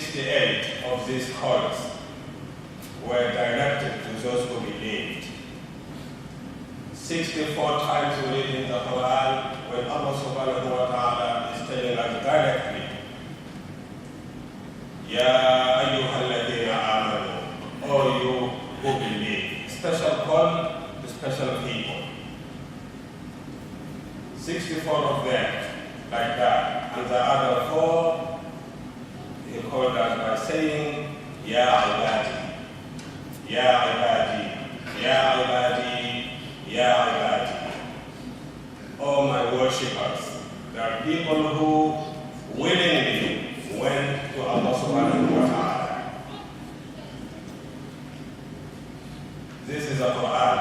68 of these calls were directed to those who believed. 64 times we read in the Quran when Allah subhanahu wa ta'ala is telling us directly, Ya ayyuhalladhina amanu, O you who believe. Special call to special people. 64 of them like that. And the other 4, he called us by saying, Ya ibadi, Ya ibadi, Ya ibadi, Ya ibadi. Oh my worshippers, there are people who willingly went to Allah subhanahu wa ta'ala. This is the Quran.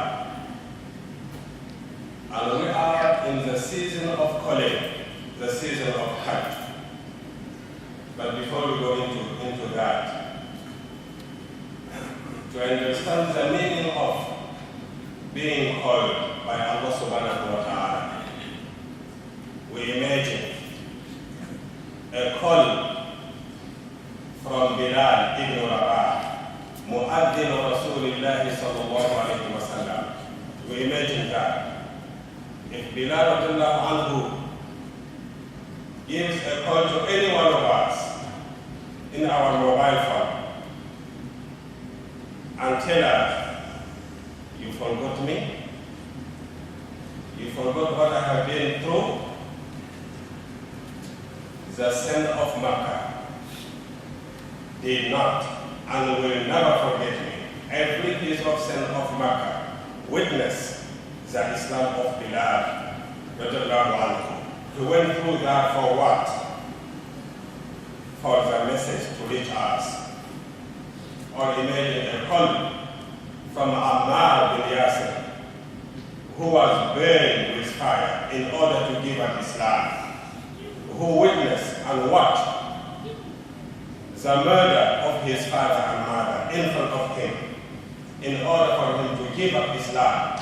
And we are in the season of calling, the season of Hajj. But before we go into that, to understand the meaning of being called by Allah subhanahu wa ta'ala, we imagine a call from Bilal ibn Rabah, Mu'addin Rasulullah sallallahu alayhi wa sallam. We imagine that. If Bilal radiallahu anhu gives a call to any one of us in our mobile phone and tell us, you forgot me? You forgot what I have been through? The sin of Makkah did not and will never forget me. Every piece of sin of Makkah witness the Islam of Bilal radiallahu anhu. He went through that for what? For the message to reach us. Or imagine a call from Ammar bin Yasir, who was burned with fire in order to give up Islam, who witnessed and watched the murder of his father and mother in front of him in order for him to give up Islam.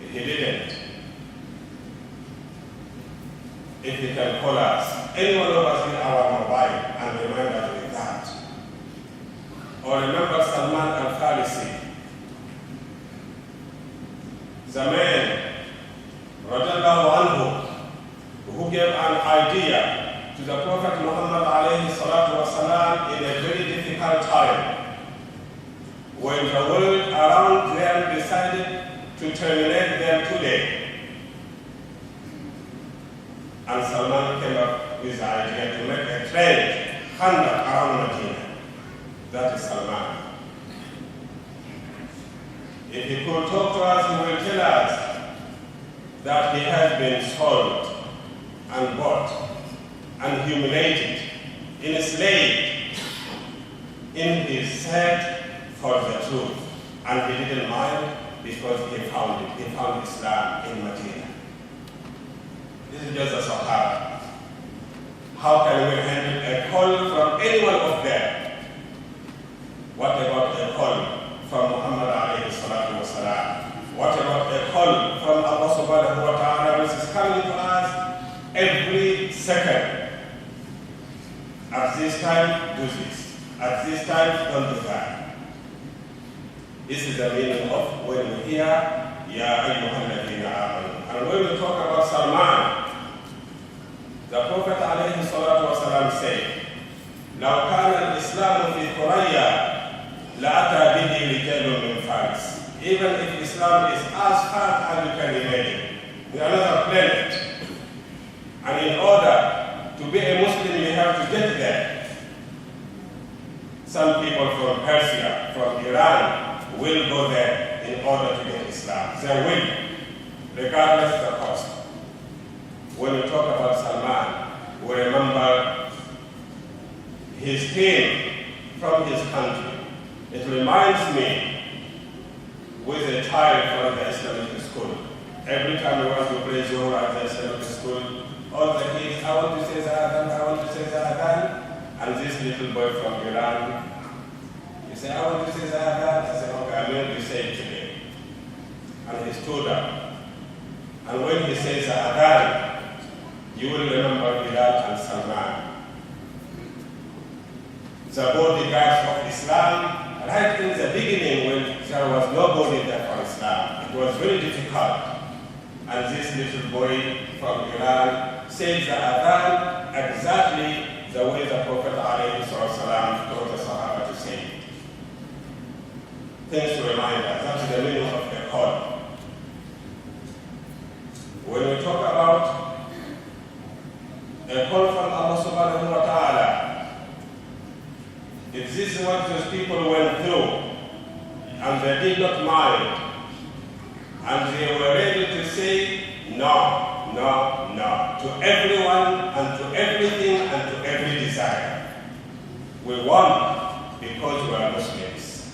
He didn't. If he can call us, any one of us in our mobile and remind us with that. Or remember Salman al-Farisi, the man, radiallahu anhu, who gave an idea to the Prophet Muhammad alayhi salatu wasalam in a very difficult time, when the world around them decided to terminate them today. And Salman came up with the idea to make a trade, Khandaq around Medina. That is Salman. If he could talk to us, he will tell us that he has been sold and bought and humiliated, enslaved in his search for the truth. And he didn't mind because he found it. He found Islam in Medina. This is just a Sahaba. How can we handle a call from any one of them? What about a call from Muhammad alayhi salatu wasalam? What about a call from Allah subhanahu wa ta'ala, which is coming to us every second? At this time, do this. At this time, don't do that. This is the meaning of when we hear, Ya ayyuhalladhina amanu. And when we talk about Salman, the Prophet alayhi salatu wasalam said, لو كان الإسلام في ثريا لأتى به رجال من فارس. Even if Islam is as far as you can imagine, we are not a planet. And in order to be a Muslim, you have to get there. Some people from Persia, from Iran, will go there in order to get Islam. They will, regardless of the cost. When we talk about Salman, we remember his team from his country. It reminds me with a child from the Islamic school. Every time we want to play Zohar at the Islamic school, all the kids, I want to say the Adhan, I want to say the Adhan. And this little boy from Iran, he said, I want to say the Adhan. I said, okay, I'm going to say it today. And he stood up. And when he says the Adhan, you will remember Bilal and Salman. the bodyguards of Islam, right in the beginning when there was nobody there for Islam. It was very difficult. And this little boy from Iran said the adhan exactly the way the Prophet ﷺ told the Sahaba to say it. Things to remind us, that's the meaning of the call. When we talk about a call from Allah subhanahu wa ta'ala, if this is what those people went through, and they did not mind, and they were ready to say no, no, no, to everyone and to everything and to every desire. We won because we are Muslims.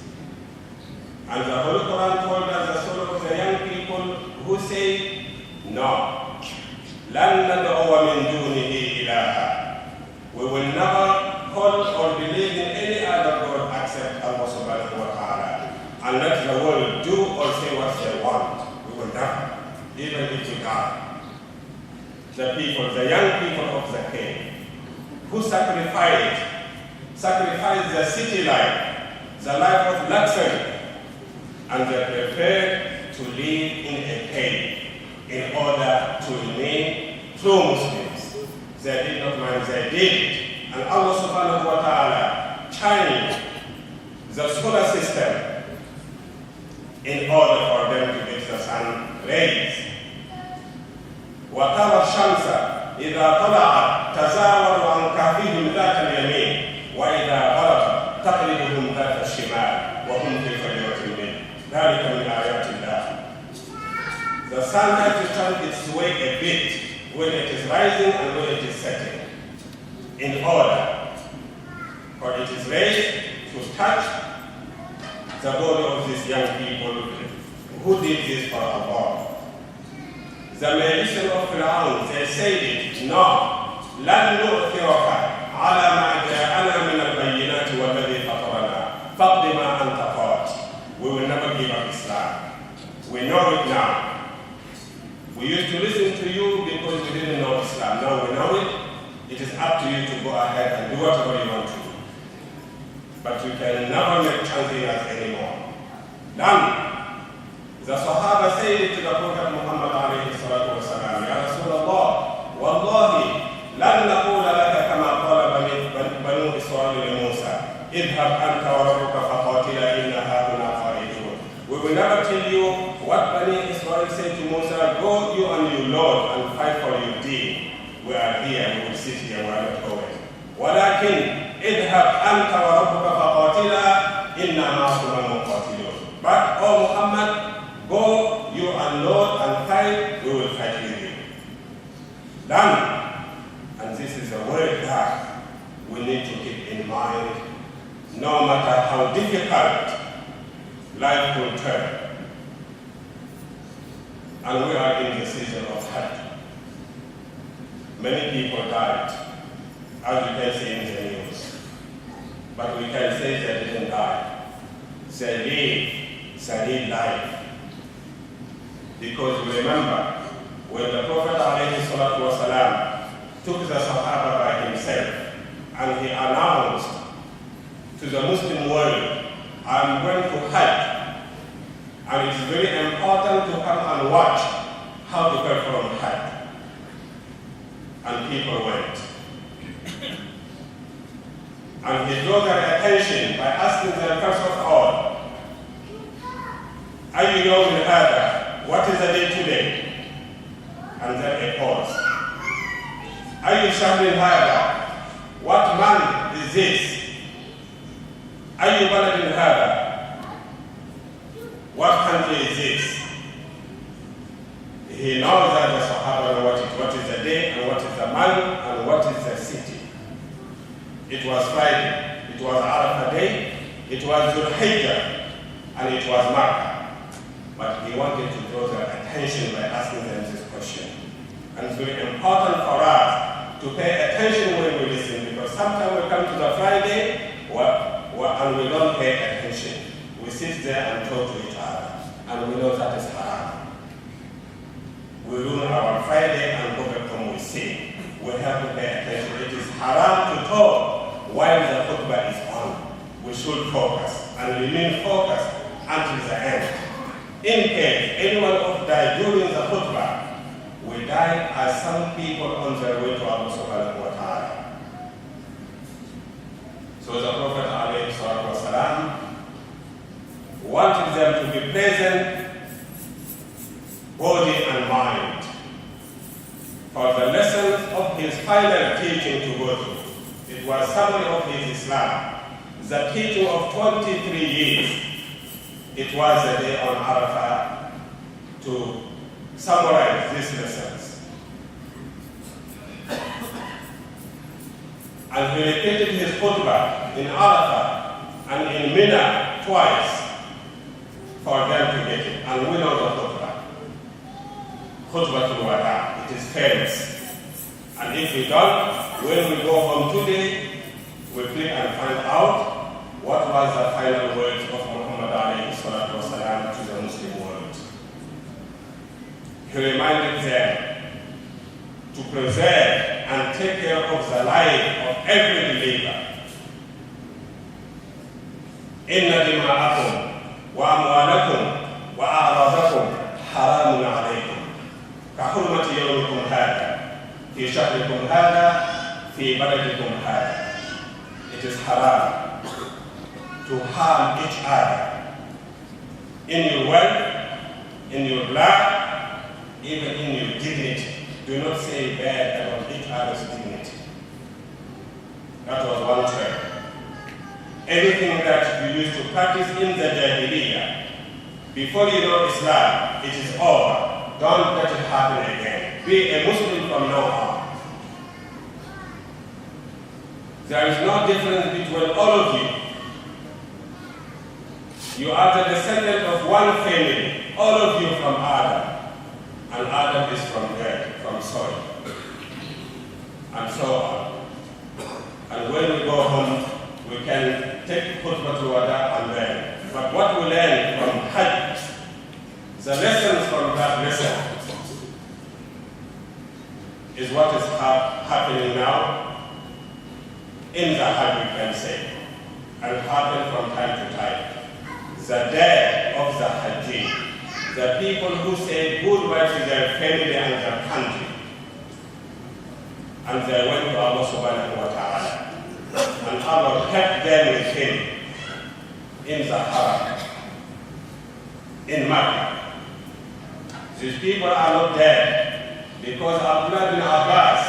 And the Holy Quran told us the story of the young people who say, no, لَن نَدْعُوَ مِن دُونِهِ إِلَهًا. We will never call or believe in any other God except Allah subhanahu wa ta'ala. And let the world do or say what they want. We will never, even if we die. The people, the young people of the king, who sacrificed the city life, the life of luxury, and they prepared to live in a cave in order to remain true Muslims. They did not mind, they did it. And Allah subhanahu wa ta'ala changed the solar system in order for them to get the sun rays. وَتَرَى الشَّمْسَ إِذَا طَلَعَتْ تَزَاوَرُ عَنْ كَهْفِهِمْ ذَاتَ الْيَمِينِ وَإِذَا غَرَبَتْ تَقْرِضُهُمْ ذَاتَ الشِّمَالِ وَهُمْ فِي فَجْوَةٍ مِّنْهُ ذَلِكَ مِنْ آيَاتِ اللَّهِ. The sun has to turn its way a bit when it is rising and when it is setting, in order for its rays to touch the body of these young people who did this for Allah. The magician of Fir'aun, they said it, no, لَن نُؤْثِرَكَ عَلَى مَا جَاءَنَا مِنَ الْبَيِّنَاتِ وَالَّذِي فَطَرَنَا فَاقْضِ مَا أَنْتَ قَاضٍ. We will never give up Islam. We know it now. We used to listen to you because we didn't know Islam. Now we know it. It is up to you to go ahead and do whatever you want to do. But we can never make chanting us anymore. None. The Sahaba said it to the Prophet Muhammad alayhi salatu wasalam, Ya Rasulullah, Wallahi, lan naqula laka kama qala banu Israel li Musa, idhab anta wa rabbuka faqatila inna hahuna qaridun. We will never tell you what Bani Israel said to Musa, go you and your Lord and fight for your deen. We are here, we will sit here, we are not going. ولكن اذهب أنت وربك فقاتلا إنا معكما مقاتلون. But, oh Muhammad, go, you and Lord, and fight, we will fight with you. Done. And this is a word that we need to keep in mind, no matter how difficult life will turn. And we are in the season of Hajj. Many people died, as you can see in the news. But we can say they didn't die. They live life. Because remember, when the Prophet ﷺ took the Sahaba by himself and he announced to the Muslim world, I'm going to Hajj, and it's very important to come and watch how to perform Hajj. And people went. And he drew their attention by asking them first of all, are you knowing Hajj? What is the day today? And then a pause. Are you shouting hada? What month is this? Are you baladin hada? What country is this? He knows that the Sahaba know what is the day and what is the month and what is the city. It was Friday, it was Arafah day, it was Dhul Hijjah, and it was Makkah. But he wanted to draw their attention by asking them this question. And it's very important for us to pay attention when we listen, because sometimes we come to the Friday and we don't pay attention. We sit there and talk to each other, and we know that is haram. We ruin our Friday and go back home, we sin. We have to pay attention. It is haram to talk while the khutbah is on. should focus and remain focused until the end. In case anyone of die during the khutbah, we die as some people on their way to Allah subhanahu wa ta'ala. So the Prophet alayhi salatu wasalam wanted them to be present, body and mind, for the lessons of his final teaching to go through. It was summary of his Islam, the teaching of 23 years. It was a day on Arafah to summarize these lessons. And he repeated his khutbah in Arafah and in Mina twice for them to get it. And we know the khutbah. Khutbah to Wada, it is famous. And if we don't, when we go home today, we click and find out what was the final words of Muhammad alayhi salatu wasalam to the Muslim world. He reminded them to preserve and take care of the life of every believer. Inna dima'akum wa amwalakum wa a'radakum haramun alaykum ka hurmati yawmikum hadha fi shahrikum hadha fi baladikum hadha. It is haram to harm each other in your wealth, in your blood, even in your dignity. Do not say bad about each other's dignity. That was one term. Anything that you used to practice in the Jahiliyyah, before you know Islam, it is over. Don't let it happen again. Be a Muslim from now on. There is no difference between all of you. You are the descendant of one family, all of you from Adam. And Adam is from earth, from soil, and so on. And when we go home, we can take khutbah to Wada and learn. But what we learn from Hajj, the lessons from that lesson, is what is happening now in the Hajj, we can say, and happen from time to time. The day of the Hajj. The people who say goodbye to their family and their country. And they went to Allah subhanahu wa ta'ala. And Allah kept them with him in the Haram, in Makkah. These people are not dead because Abdullah bin Abbas,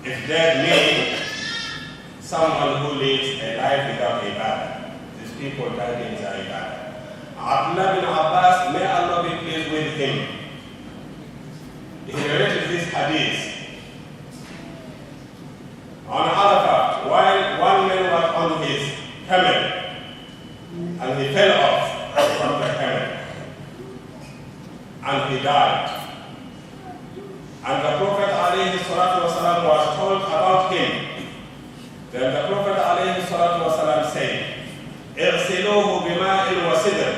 if dead means someone who lives a life without ibadah. These people died in their ibadah. Abdullah bin Abbas, may Allah be pleased with him, he narrated this hadith. On Arafah, while one man was on his camel, and he fell off from the camel, and he died. And the Prophet ﷺ was told about him. Then the Prophet ﷺ said, اغسلوه بماء وسدر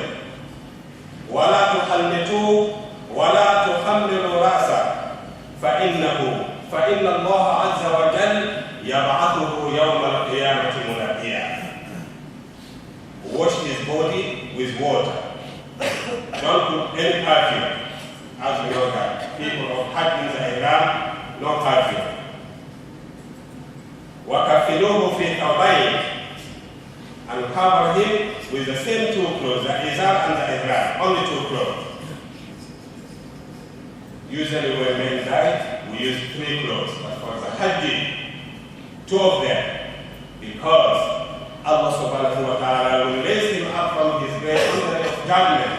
ولا تخلطوه ولا تخمروا رأسه فإن الله عز وجل يبعثه يوم القيامة منقيا. Wash his body with water. Don't put any perfume. As we know that people of Hajj in the Iran, no perfume. وكفنوه في ثوبين, and cover him with the same two clothes, the izar and the ihram, only two clothes. Usually when men die, we use 3 clothes, but for the Hajj, 2 of them, because Allah subhanahu wa ta'ala will raise him up from his grave on the day of judgment,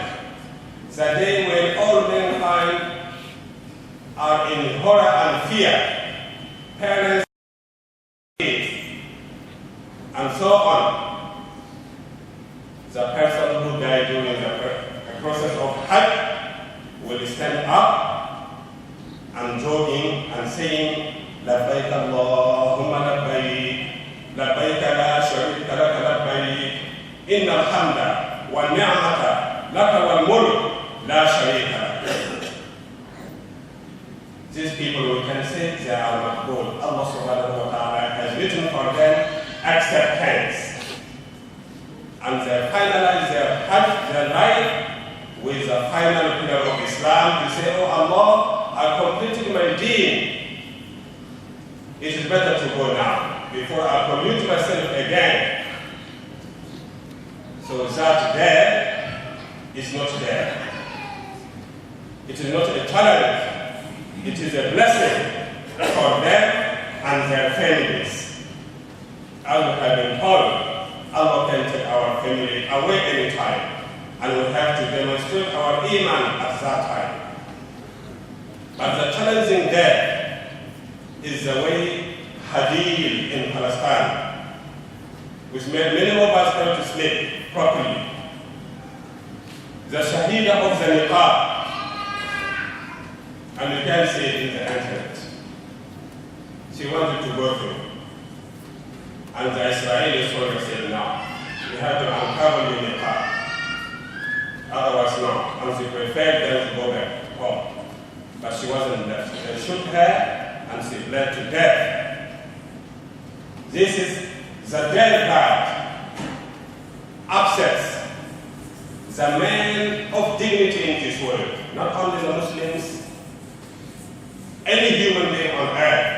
the day when all mankind are in horror and fear, parents, kids, and so on. The person who died during the process of Hajj will stand up and jogging and saying, لبيك اللهم لبيك لبيك لا شريك لك لبيك إن الحمد والنعمة لك والملك لا شريك لك. These people, we can say, they are maqbool. Allah subhanahu wa ta'ala has written for them acceptance. final pillar of Islam. To say, oh Allah, I completed my deen. It is better to go now before I commit myself again. So that there is not there. It is not a challenge. It is a blessing for them and their families. As we have been told, Allah can take our family away anytime, and we have to demonstrate our iman at that time. But the challenging there is the way Hadil in Palestine, which made many of us try to sleep properly. The Shahida of the Niqab, and you can see it in the internet. She wanted to go through. And the Israeli soldier said, no, you have to uncover your niqab. Otherwise, no. And she preferred them to go back home. But she wasn't left. They shoot her and she bled to death. This is the death card. Upsets the man of dignity in this world. Not only the Muslims, any human being on earth.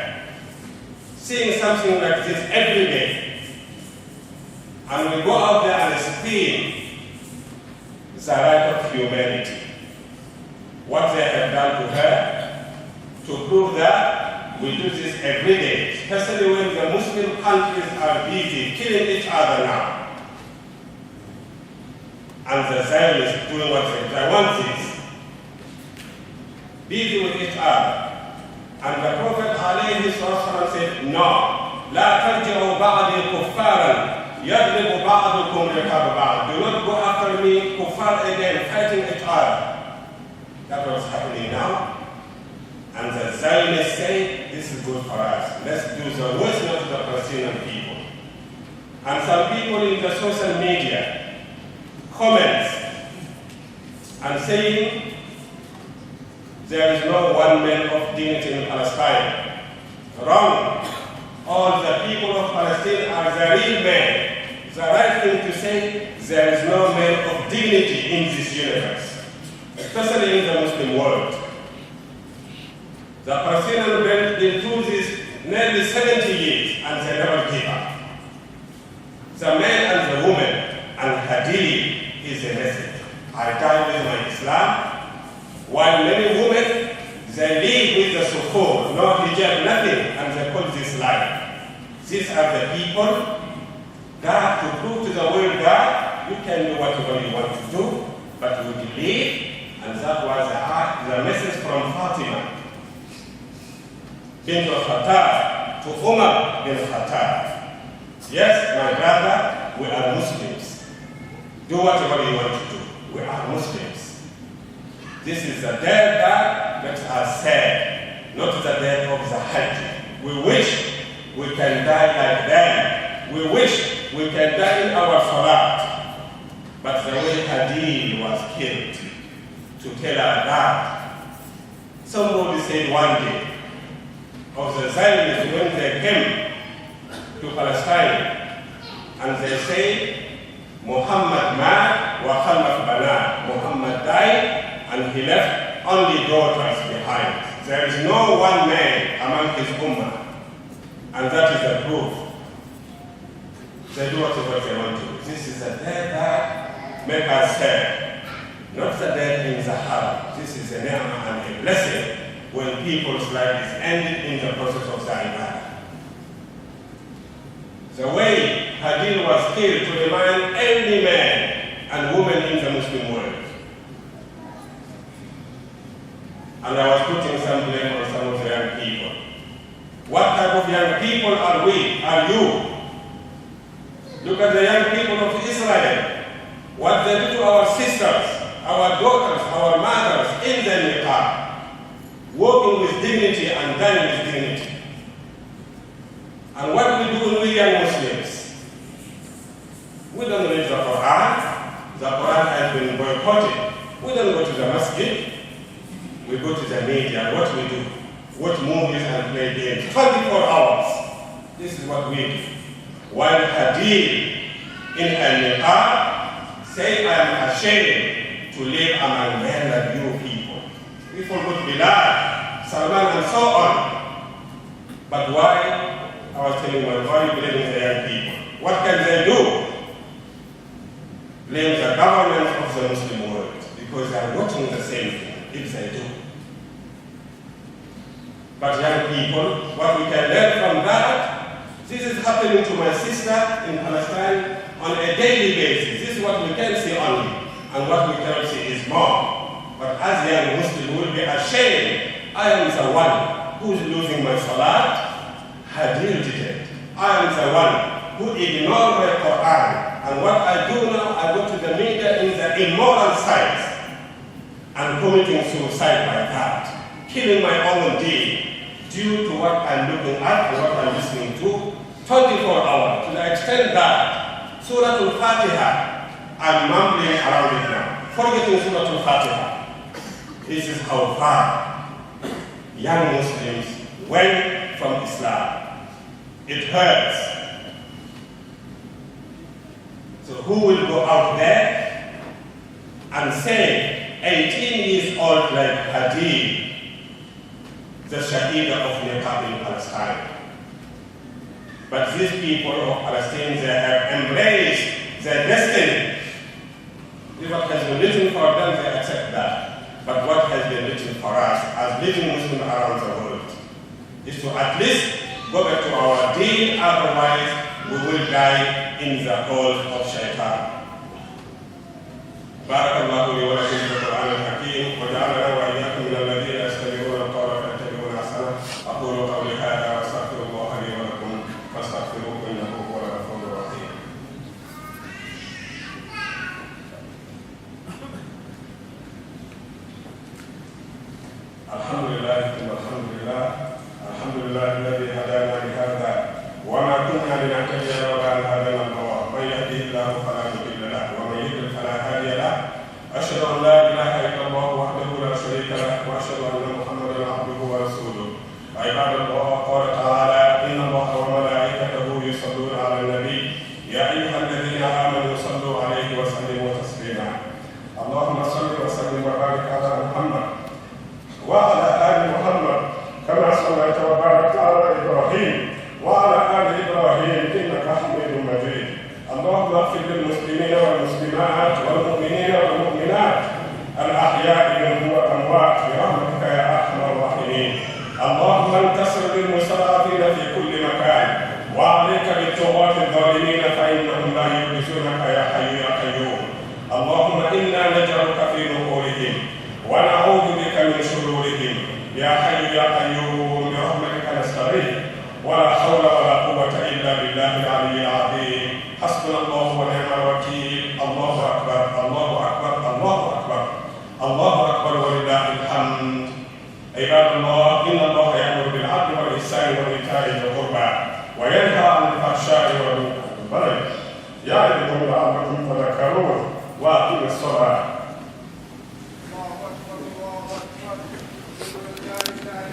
Seeing something like this every day, and we go out there and esteem the right of humanity, what they have done to her, to prove that we do this every day, especially when the Muslim countries are busy killing each other now. And the Zionists doing what they want this, busy with each other. And the Prophet ﷺ said, no, لا ترجعوا بعدي كفارا يضرب بعضكم رقاب بعض. Do not go after me, kuffar again, fighting each other. That's what's happening now. And the Zionists say, this is good for us. Let's do the worst of the Palestinian people. And some people in the social media comments and saying, there is no one man of dignity in Palestine. Wrong. All the people of Palestine are the real men. The right thing to say, there is no man of dignity in this universe, especially in the Muslim world. The Palestinians have been through this nearly 70 years and they never give up. The man and the woman and Hadith is the message. I die with my Islam. While many women, they live with the sukur, no hijab, nothing, and they call this life. These are the people that to prove to the world that you can do whatever you want to do, but you believe, and that was the message from Fatima bint al-Khattab to Umar bin Khattab. Yes, my brother, we are Muslims. Do whatever you want to do. We are Muslims. This is the death that makes us sad, not the death of the Hajj. We wish we can die like them. We wish we can die in our salat. But the way Hadid was killed, to tell us that. Somebody said one day of the Zionists when they came to Palestine, and they say, Muhammad mat wa khalaf banat. Muhammad died, and he left only daughters behind. There is no one man among his ummah. And that is the proof. They do whatever they want to. This is a death that makes us sad. Not the death in the heart. This is a ni'mah and a blessing when people's life is ended in the process of the ibadah. The way Hadil was killed to remind every man and woman in the Muslim world. And I was putting some blame on some of the young people. What type of young people are we? Are you? Look at the young people of Israel. What they do to our sisters, our daughters, our mothers in the niqab. Walking with dignity and dying with dignity. And what we do when we young Muslims? We don't read the Quran. The Quran has been boycotted. We don't go to the masjid. We go to the media. What we do? Watch movies and play games. 24 hours. This is what we do. While Hadid in a niqab say, I am ashamed to to live among men like you people. People would be like Salman and so on. But why? I was telling my why you blaming the young people? What can they do? Blame the government of the Muslim world because they are watching the same thing, if they do. But young people, what we can learn from that, this is happening to my sister in Palestine on a daily basis. This is what we can see only, and what we cannot see is more. But as young Muslims, we will be ashamed. I am the one who is losing my salat, hadith it. I am the one who ignored my Quran. And what I do now, I go to the media in the immoral sites and committing suicide by that, killing my own deed due to what I'm looking at and what I'm listening to 24 hours, to the extent that Surah Al-Fatiha, I'm mumbling around it now, forgetting Surah Al-Fatiha. This is how far young Muslims went from Islam. It hurts. So who will go out there and say 18 years old like Hadid, the Shahida of Nepal in Palestine? But these people of Palestine, they have embraced their destiny. What has been written for them, they accept that. But what has been written for us, as living Muslims around the world, is to at least go back to our deen, otherwise we will die in the hole of shaitan. بارك الله لي ولكم في القرآن الحكيم وجعلنا وإياكم من الذين يستمعون القول فيتبعون أحسنه. أقول قولي هذا وأستغفر الله لي ولكم فاستغفروه إنه هو الغفور الرحيم. الحمد لله ثم الحمد لله. الحمد لله الذي هدانا لهذا وما كنا لنهتدي لولا أن هدانا الله. من يهده الله فلا مضل له ومن يضلل فلا هادي له. أشهد أن لا إله إلا الله وحده لا شريك له وأشهد أن محمدا عبده ورسوله. عباد الله، قال تعالى: إن الله وملائكته يصلون على النبي يا أيها الذين آمنوا صلوا عليه وسلموا تسليما. اللهم صل وسلم وبارك على محمد وعلى آل محمد كما صليت وباركت على إبراهيم وعلى آل إبراهيم إنك حميد مجيد. اللهم اغفر للمسلمين والمسلمات والمؤمنين والمؤمنات الأحياء منهم والأموات برحمتك يا أرحم الراحمين. اللهم انتصر للمستضعفين في كل مكان وعليك بالطغاة الظالمين فإنهم لا يعجزونك يا حي يا قيوم. اللهم إنا نجعلك في نحورهم ونعوذ بك من شرورهم يا حي يا قيوم برحمتك نستغيث ولا حول ولا قوة إلا بالله العلي العظيم.